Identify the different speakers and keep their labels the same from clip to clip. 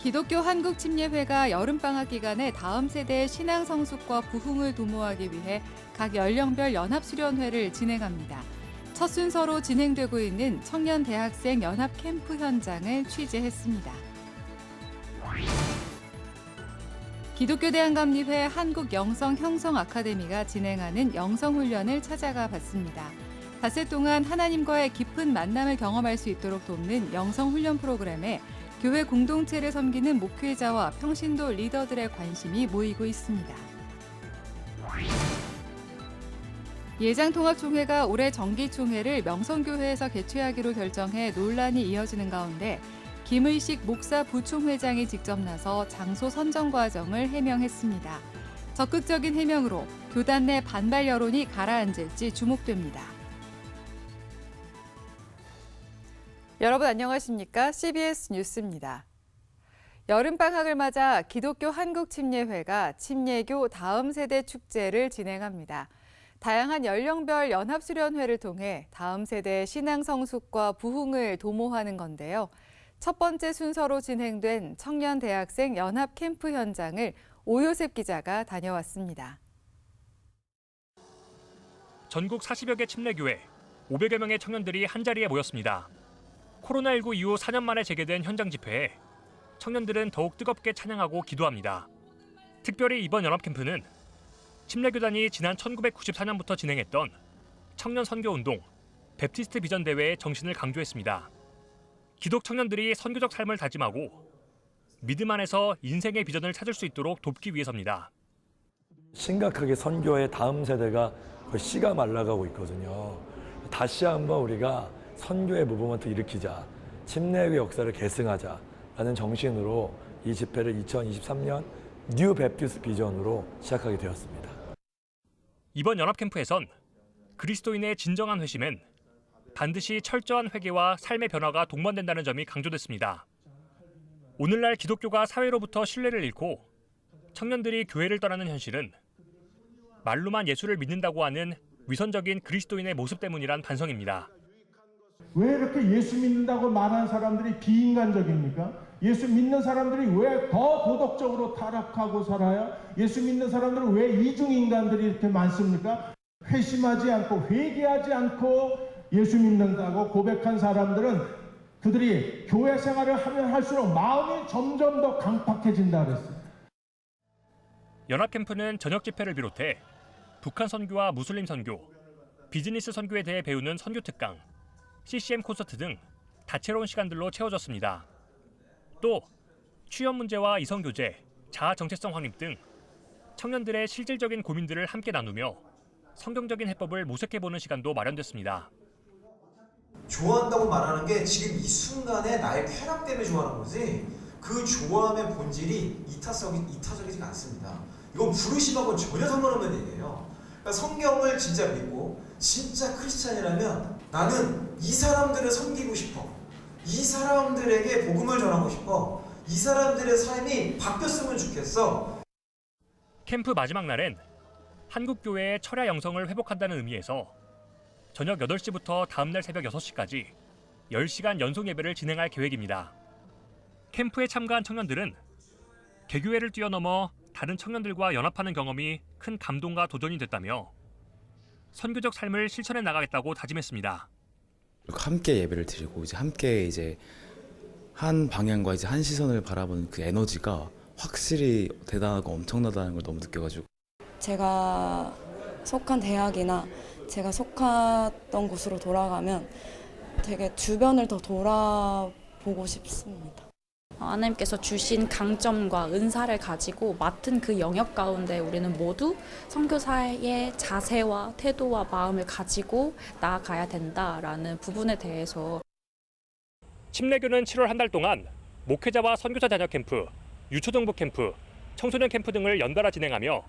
Speaker 1: 기독교 한국침례회가 여름방학 기간에 다음 세대의 신앙 성숙과 부흥을 도모하기 위해 각 연령별 연합수련회를 진행합니다. 첫 순서로 진행되고 있는 청년 대학생 연합 캠프 현장을 취재했습니다. 기독교대한감리회 한국영성형성아카데미가 진행하는 영성훈련을 찾아가 봤습니다. 닷새 동안 하나님과의 깊은 만남을 경험할 수 있도록 돕는 영성훈련 프로그램에 교회 공동체를 섬기는 목회자와 평신도 리더들의 관심이 모이고 있습니다. 예장통합총회가 올해 정기총회를 명성교회에서 개최하기로 결정해 논란이 이어지는 가운데 김의식 목사 부총회장이 직접 나서 장소 선정 과정을 해명했습니다. 적극적인 해명으로 교단 내 반발 여론이 가라앉을지 주목됩니다. 여러분 안녕하십니까? CBS 뉴스입니다. 여름방학을 맞아 기독교 한국침례회가 침례교 다음 세대 축제를 진행합니다. 다양한 연령별 연합수련회를 통해 다음 세대의 신앙 성숙과 부흥을 도모하는 건데요. 첫 번째 순서로 진행된 청년 대학생 연합 캠프 현장을 오요셉 기자가 다녀왔습니다.
Speaker 2: 전국 40여 개 침례교회 500여 명의 청년들이 한자리에 모였습니다. 코로나19 이후 4년 만에 재개된 현장 집회에 청년들은 더욱 뜨겁게 찬양하고 기도합니다. 특별히 이번 연합 캠프는 침례교단이 지난 1994년부터 진행했던 청년 선교운동 베프티스트 비전 대회의 정신을 강조했습니다. 기독 청년들이 선교적 삶을 다짐하고 믿음 안에서 인생의 비전을 찾을 수 있도록 돕기 위해서입니다.
Speaker 3: 심각하게 선교의 다음 세대가 거의 씨가 말라가고 있거든요. 다시 한번 우리가 선교의 무브먼트 일으키자, 침례의 역사를 계승하자라는 정신으로 이 집회를 2023년 뉴 베프티스트 비전으로 시작하게 되었습니다.
Speaker 2: 이번 연합 캠프에선 그리스도인의 진정한 회심엔 반드시 철저한 회개와 삶의 변화가 동반된다는 점이 강조됐습니다. 오늘날 기독교가 사회로부터 신뢰를 잃고 청년들이 교회를 떠나는 현실은 말로만 예수를 믿는다고 하는 위선적인 그리스도인의 모습 때문이란 반성입니다.
Speaker 4: 왜 이렇게 예수 믿는다고 말하는 사람들이 비인간적입니까? 예수 믿는 사람들이 왜 더 도덕적으로 타락하고 살아요? 예수 믿는 사람들은 왜 이중인간들이 이렇게 많습니까? 회심하지 않고 회개하지 않고 예수 믿는다고 고백한 사람들은 그들이 교회 생활을 하면 할수록 마음이 점점 더 강팍해진다 그랬어요.
Speaker 2: 연합 캠프는 저녁 집회를 비롯해 북한 선교와 무슬림 선교, 비즈니스 선교에 대해 배우는 선교 특강, CCM 콘서트 등 다채로운 시간들로 채워졌습니다. 또 취업 문제와 이성 교제, 자아 정체성 확립 등 청년들의 실질적인 고민들을 함께 나누며 성경적인 해법을 모색해보는 시간도 마련됐습니다.
Speaker 5: 좋아한다고 말하는 게 지금 이 순간에 나의 쾌락 때문에 좋아하는 거지 그 좋아함의 본질이 이타적이지 않습니다. 이건 부르심하고는 전혀 상관없는 얘기예요. 그러니까 성경을 진짜 믿고 진짜 크리스찬이라면 나는 이 사람들을 섬기고 싶어. 이 사람들에게 복음을 전하고 싶어. 이 사람들의 삶이 바뀌었으면 좋겠어.
Speaker 2: 캠프 마지막 날엔 한국교회의 철야 영성을 회복한다는 의미에서 저녁 8시부터 다음날 새벽 6시까지 10시간 연속 예배를 진행할 계획입니다. 캠프에 참가한 청년들은 개교회를 뛰어넘어 다른 청년들과 연합하는 경험이 큰 감동과 도전이 됐다며 선교적 삶을 실천해 나가겠다고 다짐했습니다.
Speaker 6: 함께 예배를 드리고 함께 한 방향과 한 시선을 바라보는 그 에너지가 확실히 대단하고 엄청나다는 걸 너무 느껴가지고
Speaker 7: 제가 속한 대학이나 제가 속했던 곳으로 돌아가면 되게 주변을 더 돌아보고 싶습니다.
Speaker 8: 하나님께서 주신 강점과 은사를 가지고 맡은 그 영역 가운데 우리는 모두 선교사의 자세와 태도와 마음을 가지고 나아가야 된다라는 부분에 대해서
Speaker 2: 침례교는 7월 한 달 동안 목회자와 선교사 자녀 캠프, 유초등부 캠프, 청소년 캠프 등을 연달아 진행하며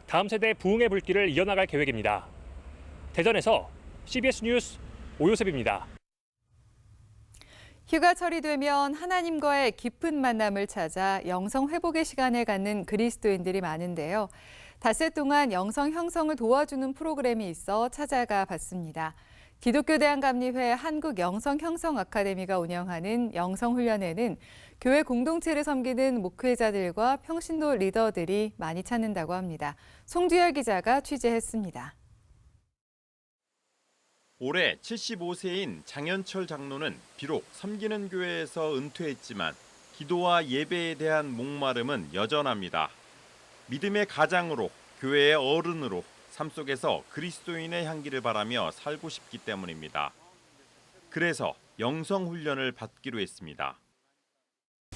Speaker 2: 다음 세대 부흥의 불길을 이어나갈 계획입니다. 대전에서 CBS 뉴스 오요셉입니다.
Speaker 1: 휴가철이 되면 하나님과의 깊은 만남을 찾아 영성 회복의 시간을 갖는 그리스도인들이 많은데요. 닷새 동안 영성 형성을 도와주는 프로그램이 있어 찾아가 봤습니다. 기독교대한감리회 한국영성형성아카데미가 운영하는 영성훈련에는 교회 공동체를 섬기는 목회자들과 평신도 리더들이 많이 찾는다고 합니다. 송주열 기자가 취재했습니다.
Speaker 9: 올해 75세인 장현철 장로는 비록 섬기는 교회에서 은퇴했지만 기도와 예배에 대한 목마름은 여전합니다. 믿음의 가장으로, 교회의 어른으로 삶 속에서 그리스도인의 향기를 바라며 살고 싶기 때문입니다. 그래서 영성 훈련을 받기로 했습니다.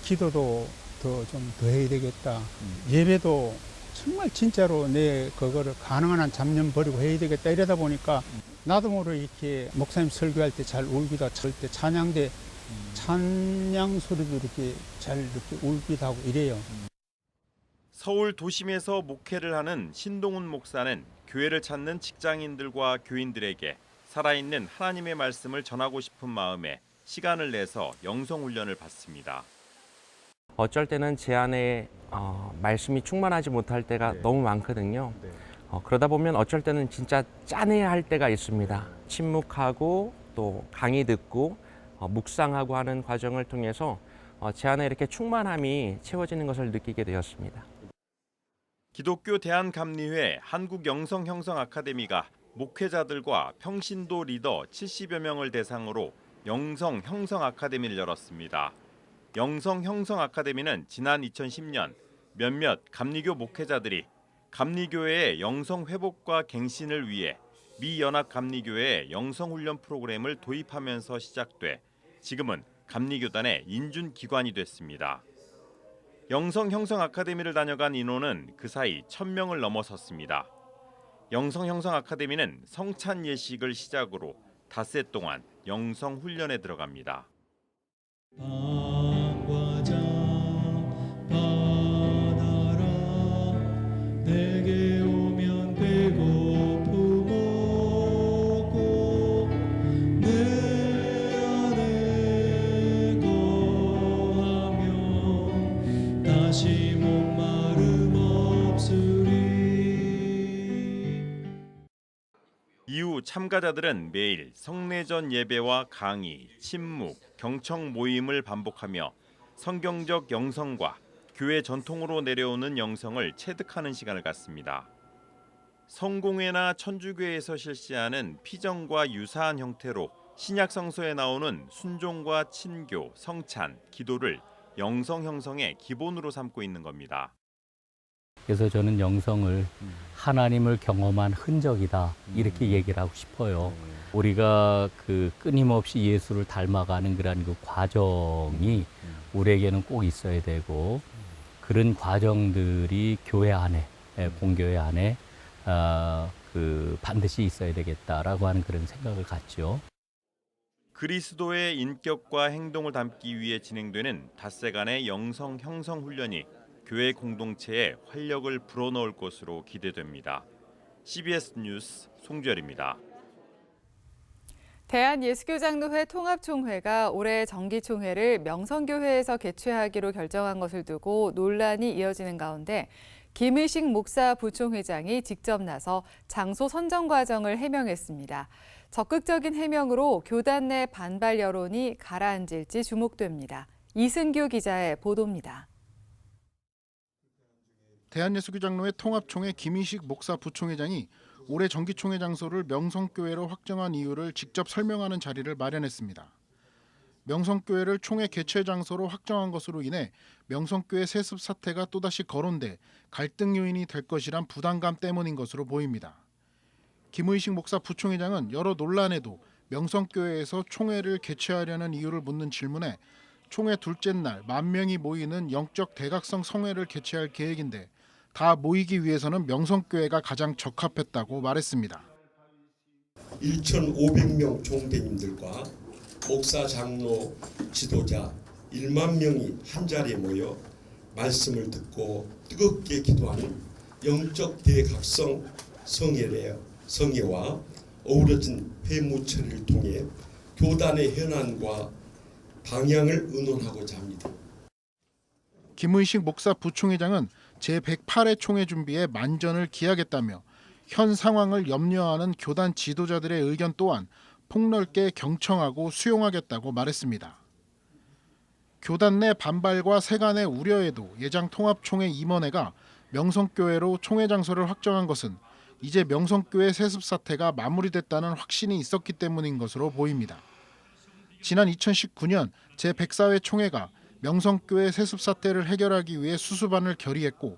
Speaker 10: 기도도 더 해야 되겠다. 예배도 정말 진짜로 내 그거를 가능한 한 잡념 버리고 해야 되겠다. 이러다 보니까 나도 모르게 이렇게 목사님 설교할 때 잘 울기도 하고 절 때 찬양대 찬양 소리도 이렇게 잘 이렇게 울기도 하고 이래요.
Speaker 9: 서울 도심에서 목회를 하는 신동훈 목사는 교회를 찾는 직장인들과 교인들에게 살아있는 하나님의 말씀을 전하고 싶은 마음에 시간을 내서 영성훈련을 받습니다.
Speaker 11: 어쩔 때는 제 안에 말씀이 충만하지 못할 때가 너무 많거든요. 그러다 보면 어쩔 때는 진짜 짠해야 할 때가 있습니다. 침묵하고 또 강의 듣고 묵상하고 하는 과정을 통해서 제 안에 이렇게 충만함이 채워지는 것을 느끼게 되었습니다.
Speaker 9: 기독교 대한감리회 한국영성형성아카데미가 목회자들과 평신도 리더 70여 명을 대상으로 영성형성아카데미를 열었습니다. 영성형성아카데미는 지난 2010년 몇몇 감리교 목회자들이 감리교회의 영성회복과 갱신을 위해 미 연합감리교회의 영성훈련 프로그램을 도입하면서 시작돼 지금은 감리교단의 인준기관이 됐습니다. 영성형성아카데미를 다녀간 인원은 그 사이 1000명을 넘어섰습니다. 영성형성아카데미는 성찬 예식을 시작으로 닷새 동안 영성훈련에 들어갑니다.
Speaker 4: 내게 오면 배고픔 없고 내 안에 거하며 다시 목마름 없으리.
Speaker 9: 이후 참가자들은 매일 성례전 예배와 강의, 침묵, 경청 모임을 반복하며 성경적 영성과 교회 전통으로 내려오는 영성을 체득하는 시간을 갖습니다. 성공회나 천주교에서 실시하는 피정과 유사한 형태로 신약 성서에 나오는 순종과 친교, 성찬, 기도를 영성 형성의 기본으로 삼고 있는 겁니다.
Speaker 12: 그래서 저는 영성을 하나님을 경험한 흔적이다 이렇게 얘기를 하고 싶어요. 우리가 그 끊임없이 예수를 닮아가는 그런 그 과정이 우리에게는 꼭 있어야 되고 그런 과정들이 교회 안에 공교회 안에 그 반드시 있어야 되겠다라고 하는 그런 생각을 갖죠.
Speaker 9: 그리스도의 인격과 행동을 담기 위해 진행되는 닷새간의 영성 형성 훈련이 교회 공동체에 활력을 불어넣을 것으로 기대됩니다. CBS 뉴스 송주열입니다.
Speaker 1: 대한예수교장로회 통합총회가 올해 정기총회를 명성교회에서 개최하기로 결정한 것을 두고 논란이 이어지는 가운데 김의식 목사 부총회장이 직접 나서 장소 선정 과정을 해명했습니다. 적극적인 해명으로 교단 내 반발 여론이 가라앉을지 주목됩니다. 이승규 기자의 보도입니다.
Speaker 13: 대한예수교장로회 통합총회 김의식 목사 부총회장이 올해 정기총회 장소를 명성교회로 확정한 이유를 직접 설명하는 자리를 마련했습니다. 명성교회를 총회 개최 장소로 확정한 것으로 인해 명성교회 세습 사태가 또다시 거론돼 갈등 요인이 될 것이란 부담감 때문인 것으로 보입니다. 김의식 목사 부총회장은 여러 논란에도 명성교회에서 총회를 개최하려는 이유를 묻는 질문에 총회 둘째 날 10,000명이 모이는 영적 대각성 성회를 개최할 계획인데 다 모이기 위해서는 명성교회가 가장 적합했다고 말했습니다.
Speaker 14: 1,500명 총대님들과 목사, 장로, 지도자 10,000명이 한자리에 모여 말씀을 듣고 뜨겁게 기도하는 영적 대각성 성회와 어우러진 회무처리를 통해 교단의 현안과 방향을 의논하고자 합니다.
Speaker 13: 김의식 목사 부총회장은 제108회 총회 준비에 만전을 기하겠다며 현 상황을 염려하는 교단 지도자들의 의견 또한 폭넓게 경청하고 수용하겠다고 말했습니다. 교단 내 반발과 세간의 우려에도 예장통합총회 임원회가 명성교회로 총회 장소를 확정한 것은 이제 명성교회 세습 사태가 마무리됐다는 확신이 있었기 때문인 것으로 보입니다. 지난 2019년 제104회 총회가 명성교회 세습 사태를 해결하기 위해 수습안을 결의했고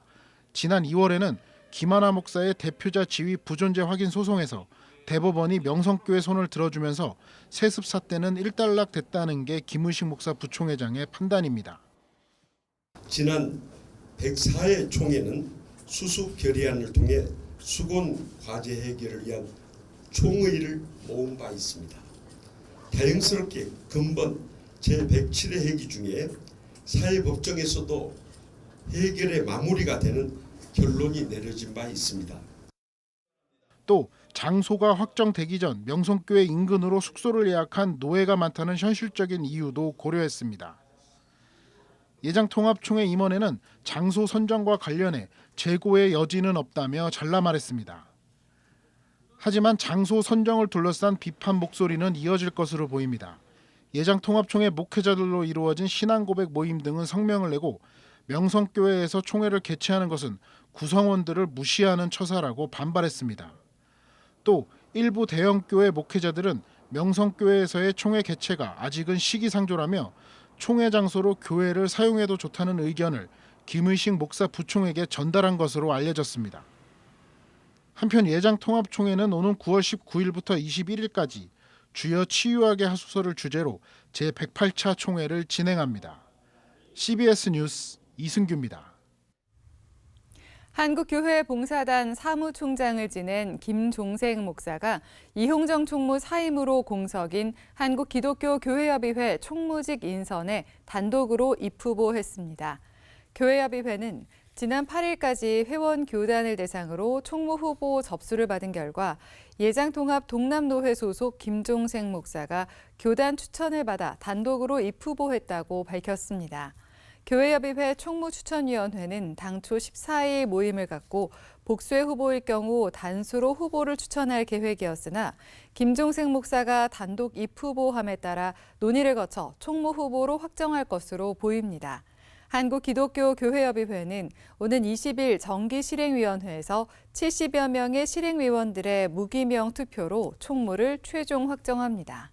Speaker 13: 지난 2월에는 김하나 목사의 대표자 지위 부존재 확인 소송에서 대법원이 명성교회 손을 들어주면서 세습 사태는 일단락됐다는 게 김의식 목사 부총회장의 판단입니다.
Speaker 14: 지난 104회 총회는 수습 결의안을 통해 수건 과제 해결을 위한 총의를 모은 바 있습니다. 다행스럽게 근본 제107회 회기 중에 사회법정에서도 해결의 마무리가 되는 결론이 내려진 바 있습니다.
Speaker 13: 또 장소가 확정되기 전 명성교회 인근으로 숙소를 예약한 노예가 많다는 현실적인 이유도 고려했습니다. 예장통합총회 임원회는 장소 선정과 관련해 재고의 여지는 없다며 잘라 말했습니다. 하지만 장소 선정을 둘러싼 비판 목소리는 이어질 것으로 보입니다. 예장통합총회 목회자들로 이루어진 신앙고백 모임 등은 성명을 내고 명성교회에서 총회를 개최하는 것은 구성원들을 무시하는 처사라고 반발했습니다. 또 일부 대형교회 목회자들은 명성교회에서의 총회 개최가 아직은 시기상조라며 총회 장소로 교회를 사용해도 좋다는 의견을 김의식 목사 부총에게 전달한 것으로 알려졌습니다. 한편 예장통합총회는 오는 9월 19일부터 21일까지 주여 치유하게 하소서를 주제로 제108차 총회를 진행합니다. CBS 뉴스 이승규입니다.
Speaker 1: 한국교회 봉사단 사무총장을 지낸 김종생 목사가 이홍정 총무 사임으로 공석인 한국기독교교회협의회 총무직 인선에 단독으로 입후보했습니다. 교회협의회는 지난 8일까지 회원 교단을 대상으로 총무 후보 접수를 받은 결과 예장통합 동남노회 소속 김종생 목사가 교단 추천을 받아 단독으로 입후보했다고 밝혔습니다. 교회협의회 총무추천위원회는 당초 14일 모임을 갖고 복수의 후보일 경우 단수로 후보를 추천할 계획이었으나 김종생 목사가 단독 입후보함에 따라 논의를 거쳐 총무 후보로 확정할 것으로 보입니다. 한국기독교교회협의회는 오는 20일 정기실행위원회에서 70여 명의 실행위원들의 무기명 투표로 총무를 최종 확정합니다.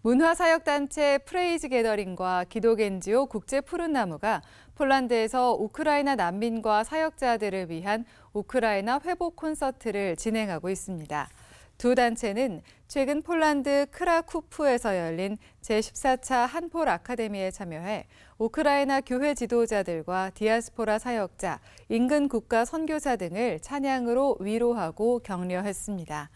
Speaker 1: 문화사역단체 프레이즈 게더링과 기독NGO 국제푸른나무가 폴란드에서 우크라이나 난민과 사역자들을 위한 우크라이나 회복 콘서트를 진행하고 있습니다. 두 단체는 최근 폴란드 크라쿠프에서 열린 제14차 한폴 아카데미에 참여해 우크라이나 교회 지도자들과 디아스포라 사역자, 인근 국가 선교사 등을 찬양으로 위로하고 격려했습니다.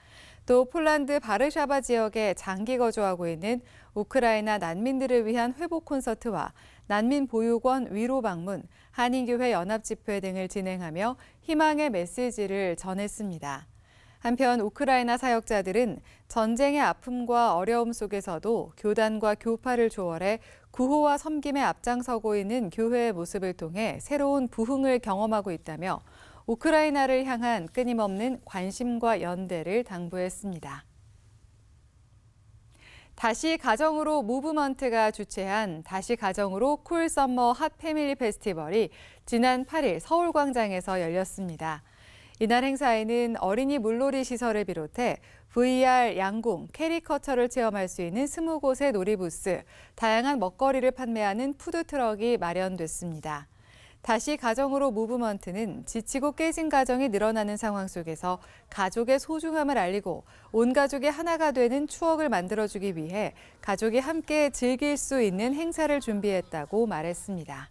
Speaker 1: 또 폴란드 바르샤바 지역에 장기 거주하고 있는 우크라이나 난민들을 위한 회복 콘서트와 난민 보육원 위로 방문, 한인교회 연합집회 등을 진행하며 희망의 메시지를 전했습니다. 한편 우크라이나 사역자들은 전쟁의 아픔과 어려움 속에서도 교단과 교파를 조월해 구호와 섬김에 앞장서고 있는 교회의 모습을 통해 새로운 부흥을 경험하고 있다며 우크라이나를 향한 끊임없는 관심과 연대를 당부했습니다. 다시 가정으로 무브먼트가 주최한 다시 가정으로 쿨 썸머 핫 패밀리 페스티벌이 지난 8일 서울광장에서 열렸습니다. 이날 행사에는 어린이 물놀이 시설을 비롯해 VR, 양궁, 캐리커처를 체험할 수 있는 20곳의 놀이부스, 다양한 먹거리를 판매하는 푸드트럭이 마련됐습니다. 다시 가정으로 무브먼트는 지치고 깨진 가정이 늘어나는 상황 속에서 가족의 소중함을 알리고 온 가족이 하나가 되는 추억을 만들어주기 위해 가족이 함께 즐길 수 있는 행사를 준비했다고 말했습니다.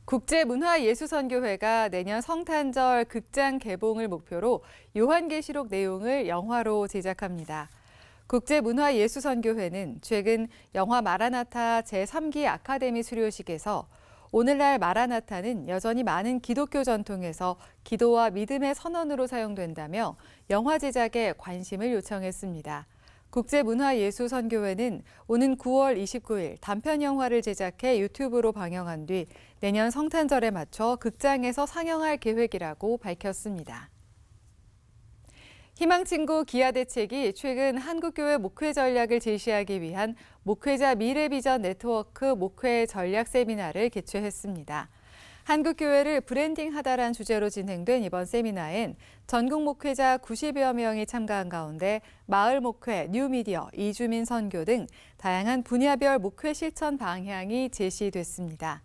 Speaker 1: 국제문화예술선교회가 내년 성탄절 극장 개봉을 목표로 요한계시록 내용을 영화로 제작합니다. 국제문화예술선교회는 최근 영화 마라나타 제3기 아카데미 수료식에서 오늘날 마라나타는 여전히 많은 기독교 전통에서 기도와 믿음의 선언으로 사용된다며 영화 제작에 관심을 요청했습니다. 국제문화예술선교회는 오는 9월 29일 단편 영화를 제작해 유튜브로 방영한 뒤 내년 성탄절에 맞춰 극장에서 상영할 계획이라고 밝혔습니다. 희망친구 기아대책이 최근 한국교회 목회 전략을 제시하기 위한 목회자 미래비전 네트워크 목회 전략 세미나를 개최했습니다. 한국교회를 브랜딩하다란 주제로 진행된 이번 세미나엔 전국 목회자 90여 명이 참가한 가운데 마을 목회, 뉴미디어, 이주민 선교 등 다양한 분야별 목회 실천 방향이 제시됐습니다.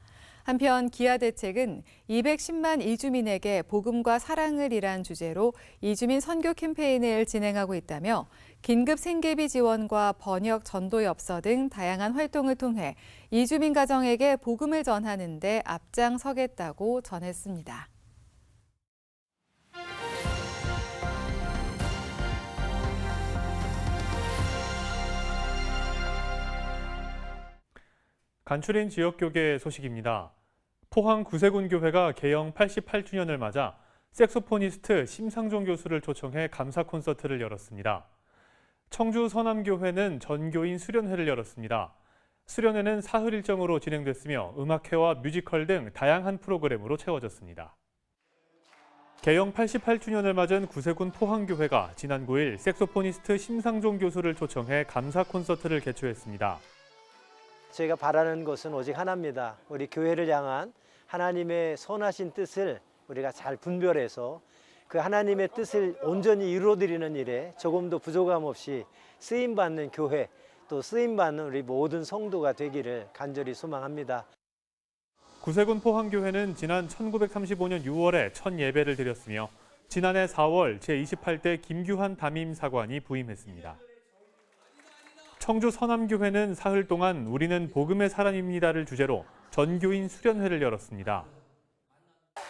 Speaker 1: 한편 기아대책은 210만 이주민에게 복음과 사랑을 이란 주제로 이주민 선교 캠페인을 진행하고 있다며 긴급 생계비 지원과 번역 전도 엽서 등 다양한 활동을 통해 이주민 가정에게 복음을 전하는 데 앞장서겠다고 전했습니다.
Speaker 15: 간추린 지역교계 소식입니다. 포항 구세군 교회가 개영 88주년을 맞아 색소포니스트 심상종 교수를 초청해 감사 콘서트를 열었습니다. 청주 서남교회는 전교인 수련회를 열었습니다. 수련회는 사흘 일정으로 진행됐으며 음악회와 뮤지컬 등 다양한 프로그램으로 채워졌습니다. 개영 88주년을 맞은 구세군 포항교회가 지난 9일 색소포니스트 심상종 교수를 초청해 감사 콘서트를 개최했습니다.
Speaker 16: 저희가 바라는 것은 오직 하나입니다. 우리 교회를 향한 하나님의 선하신 뜻을 우리가 잘 분별해서 그 하나님의 뜻을 온전히 이루어드리는 일에 조금도 부족함 없이 쓰임받는 교회, 또 쓰임받는 우리 모든 성도가 되기를 간절히 소망합니다.
Speaker 15: 구세군 포항교회는 지난 1935년 6월에 첫 예배를 드렸으며 지난해 4월 제28대 김규환 담임사관이 부임했습니다. 청주 서남교회는 사흘 동안 우리는 복음의 사람입니다를 주제로 전교인 수련회를 열었습니다.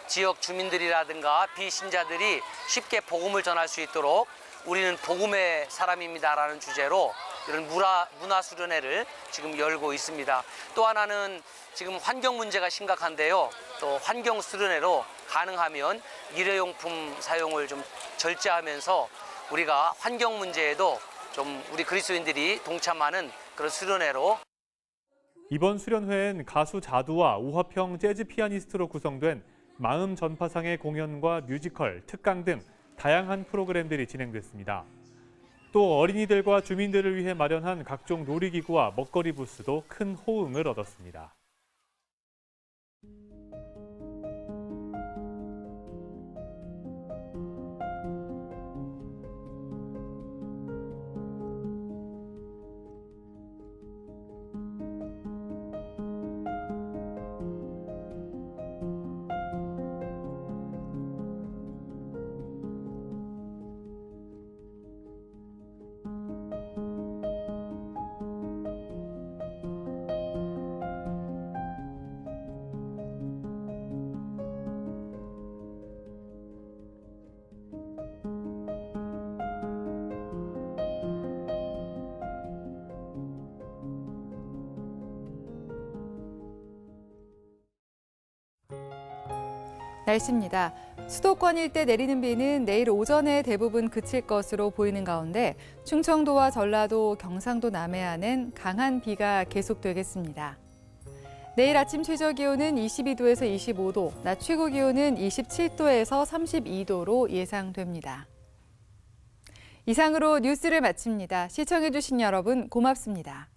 Speaker 17: 지역 주민들이라든가 비신자들이 쉽게 복음을 전할 수 있도록 우리는 복음의 사람입니다라는 주제로 이런 문화 수련회를 지금 열고 있습니다. 또 하나는 지금 환경 문제가 심각한데요. 또 환경 수련회로 가능하면 일회용품 사용을 좀 절제하면서 우리가 환경 문제에도 좀 우리 그리스도인들이 동참하는 그런 수련회로.
Speaker 15: 이번 수련회엔 가수 자두와 우화평 재즈 피아니스트로 구성된 마음 전파상의 공연과 뮤지컬, 특강 등 다양한 프로그램들이 진행됐습니다. 또 어린이들과 주민들을 위해 마련한 각종 놀이기구와 먹거리 부스도 큰 호응을 얻었습니다.
Speaker 1: 날씨입니다. 수도권 일대 내리는 비는 내일 오전에 대부분 그칠 것으로 보이는 가운데 충청도와 전라도, 경상도 남해안은 강한 비가 계속되겠습니다. 내일 아침 최저 기온은 22도에서 25도, 낮 최고 기온은 27도에서 32도로 예상됩니다. 이상으로 뉴스를 마칩니다. 시청해주신 여러분 고맙습니다.